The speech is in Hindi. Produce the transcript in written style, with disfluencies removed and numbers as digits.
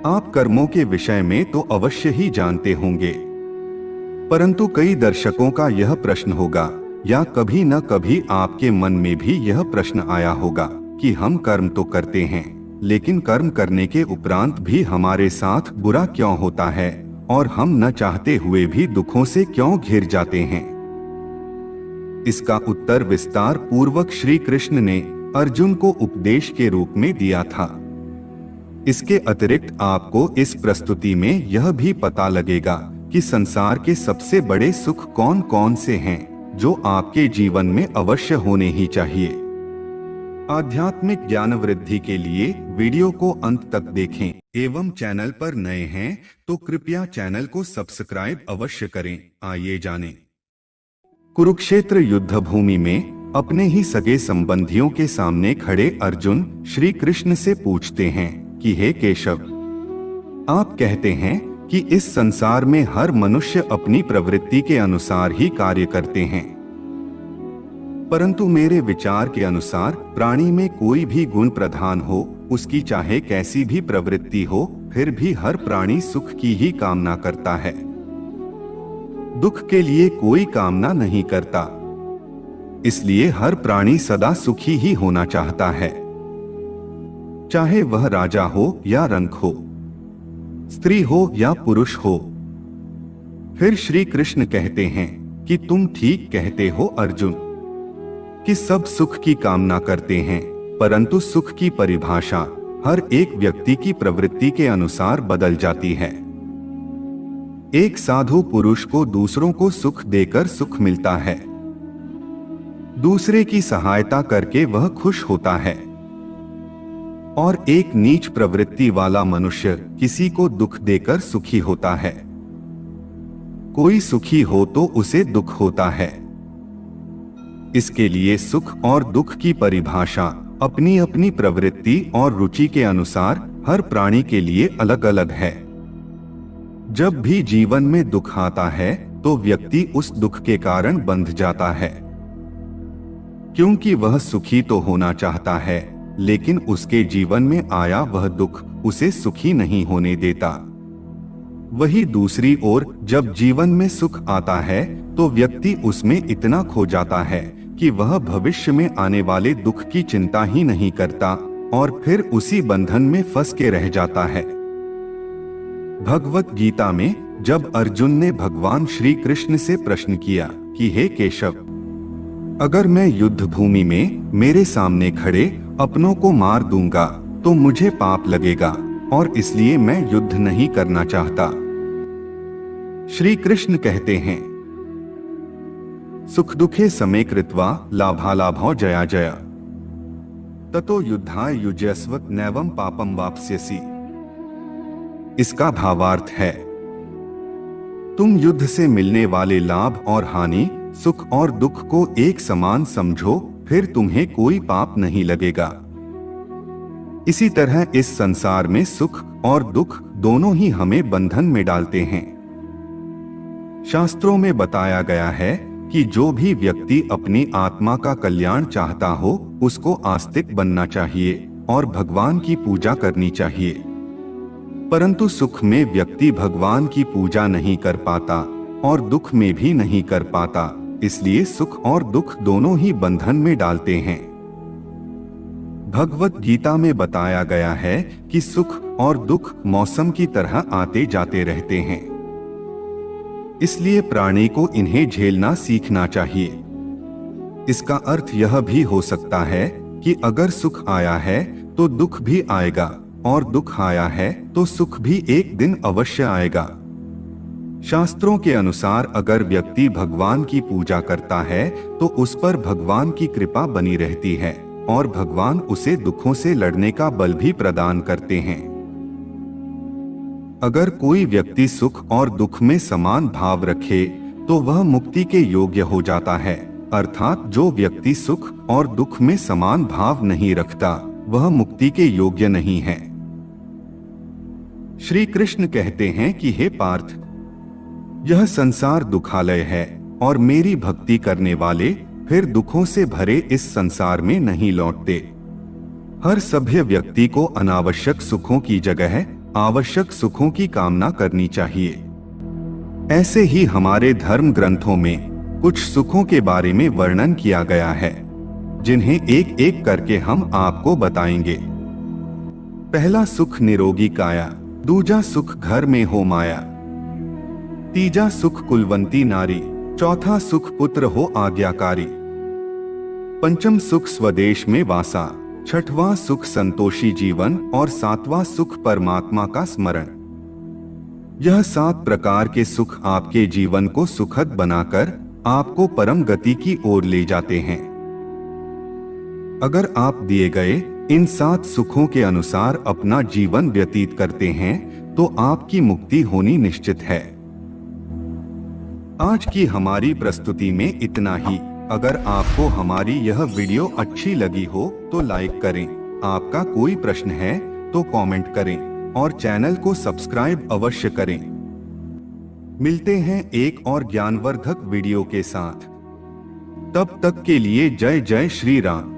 आप कर्मों के विषय में तो अवश्य ही जानते होंगे, परंतु कई दर्शकों का यह प्रश्न होगा या कभी न कभी आपके मन में भी यह प्रश्न आया होगा कि हम कर्म तो करते हैं, लेकिन कर्म करने के उपरांत भी हमारे साथ बुरा क्यों होता है और हम न चाहते हुए भी दुखों से क्यों घिर जाते हैं। इसका उत्तर विस्तार पूर्वक श्री कृष्ण ने अर्जुन को उपदेश के रूप में दिया था। इसके अतिरिक्त आपको इस प्रस्तुति में यह भी पता लगेगा कि संसार के सबसे बड़े सुख कौन कौन से हैं जो आपके जीवन में अवश्य होने ही चाहिए। आध्यात्मिक ज्ञान वृद्धि के लिए वीडियो को अंत तक देखें एवं चैनल पर नए हैं तो कृपया चैनल को सब्सक्राइब अवश्य करें। आइए जानें। कुरुक्षेत्र युद्ध भूमि में अपने ही सगे संबंधियों के सामने खड़े अर्जुन श्री कृष्ण से पूछते हैं कि हे केशव, आप कहते हैं कि इस संसार में हर मनुष्य अपनी प्रवृत्ति के अनुसार ही कार्य करते हैं, परंतु मेरे विचार के अनुसार प्राणी में कोई भी गुण प्रधान हो, उसकी चाहे कैसी भी प्रवृत्ति हो, फिर भी हर प्राणी सुख की ही कामना करता है, दुख के लिए कोई कामना नहीं करता। इसलिए हर प्राणी सदा सुखी ही होना चाहता है, चाहे वह राजा हो या रंक हो, स्त्री हो या पुरुष हो। फिर श्री कृष्ण कहते हैं कि तुम ठीक कहते हो अर्जुन, कि सब सुख की कामना करते हैं, परंतु सुख की परिभाषा हर एक व्यक्ति की प्रवृत्ति के अनुसार बदल जाती है। एक साधु पुरुष को दूसरों को सुख देकर सुख मिलता है, दूसरे की सहायता करके वह खुश होता है, और एक नीच प्रवृत्ति वाला मनुष्य किसी को दुख देकर सुखी होता है। कोई सुखी हो तो उसे दुख होता है। इसके लिए सुख और दुख की परिभाषा अपनी अपनी प्रवृत्ति और रुचि के अनुसार हर प्राणी के लिए अलग अलग है। जब भी जीवन में दुख आता है तो व्यक्ति उस दुख के कारण बंध जाता है, क्योंकि वह सुखी तो होना चाहता है, लेकिन उसके जीवन में आया वह दुख उसे सुखी नहीं होने देता। वही दूसरी ओर जब जीवन में सुख आता है तो व्यक्ति उसमें इतना खो जाता है कि वह भविष्य में आने वाले दुख की चिंता ही नहीं करता और फिर उसी बंधन में फंस के रह जाता है। भगवत गीता में जब अर्जुन ने भगवान श्री कृष्ण से प्रश्न किया कि हे केशव, अगर मैं युद्ध भूमि में मेरे सामने खड़े अपनों को मार दूंगा तो मुझे पाप लगेगा और इसलिए मैं युद्ध नहीं करना चाहता। श्री कृष्ण कहते हैं, सुख दुखे समे कृत्वा लाभालाभो जया जया ततो युद्धाय युज्यस्व नैवं पापम वाप्स्यसि। इसका भावार्थ है, तुम युद्ध से मिलने वाले लाभ और हानि, सुख और दुख को एक समान समझो, फिर तुम्हें कोई पाप नहीं लगेगा। इसी तरह इस संसार में सुख और दुख दोनों ही हमें बंधन में डालते हैं। शास्त्रों में बताया गया है कि जो भी व्यक्ति अपनी आत्मा का कल्याण चाहता हो उसको आस्तिक बनना चाहिए और भगवान की पूजा करनी चाहिए, परंतु सुख में व्यक्ति भगवान की पूजा नहीं कर पाता और दुख में भी नहीं कर पाता, इसलिए सुख और दुख दोनों ही बंधन में डालते हैं। भगवत गीता में बताया गया है कि सुख और दुख मौसम की तरह आते जाते रहते हैं, इसलिए प्राणी को इन्हें झेलना सीखना चाहिए। इसका अर्थ यह भी हो सकता है कि अगर सुख आया है तो दुख भी आएगा और दुख आया है तो सुख भी एक दिन अवश्य आएगा। शास्त्रों के अनुसार अगर व्यक्ति भगवान की पूजा करता है तो उस पर भगवान की कृपा बनी रहती है और भगवान उसे दुखों से लड़ने का बल भी प्रदान करते हैं। अगर कोई व्यक्ति सुख और दुख में समान भाव रखे तो वह मुक्ति के योग्य हो जाता है, अर्थात जो व्यक्ति सुख और दुख में समान भाव नहीं रखता वह मुक्ति के योग्य नहीं है। श्री कृष्ण कहते हैं कि हे पार्थ, यह संसार दुखालय है और मेरी भक्ति करने वाले फिर दुखों से भरे इस संसार में नहीं लौटते। हर सभ्य व्यक्ति को अनावश्यक सुखों की जगह आवश्यक सुखों की कामना करनी चाहिए। ऐसे ही हमारे धर्म ग्रंथों में कुछ सुखों के बारे में वर्णन किया गया है, जिन्हें एक एक करके हम आपको बताएंगे। पहला सुख निरोगी काया, दूजा सुख घर में हो माया, तीजा सुख कुलवंती नारी, चौथा सुख पुत्र हो आज्ञाकारी, पंचम सुख स्वदेश में वासा, छठवां सुख संतोषी जीवन और सातवां सुख परमात्मा का स्मरण। यह 7 प्रकार के सुख आपके जीवन को सुखद बनाकर आपको परम गति की ओर ले जाते हैं। अगर आप दिए गए इन 7 सुखों के अनुसार अपना जीवन व्यतीत करते हैं तो आपकी मुक्ति होनी निश्चित है। आज की हमारी प्रस्तुति में इतना ही। अगर आपको हमारी यह वीडियो अच्छी लगी हो तो लाइक करें, आपका कोई प्रश्न है तो कमेंट करें और चैनल को सब्सक्राइब अवश्य करें। मिलते हैं एक और ज्ञानवर्धक वीडियो के साथ। तब तक के लिए जय जय श्री राम।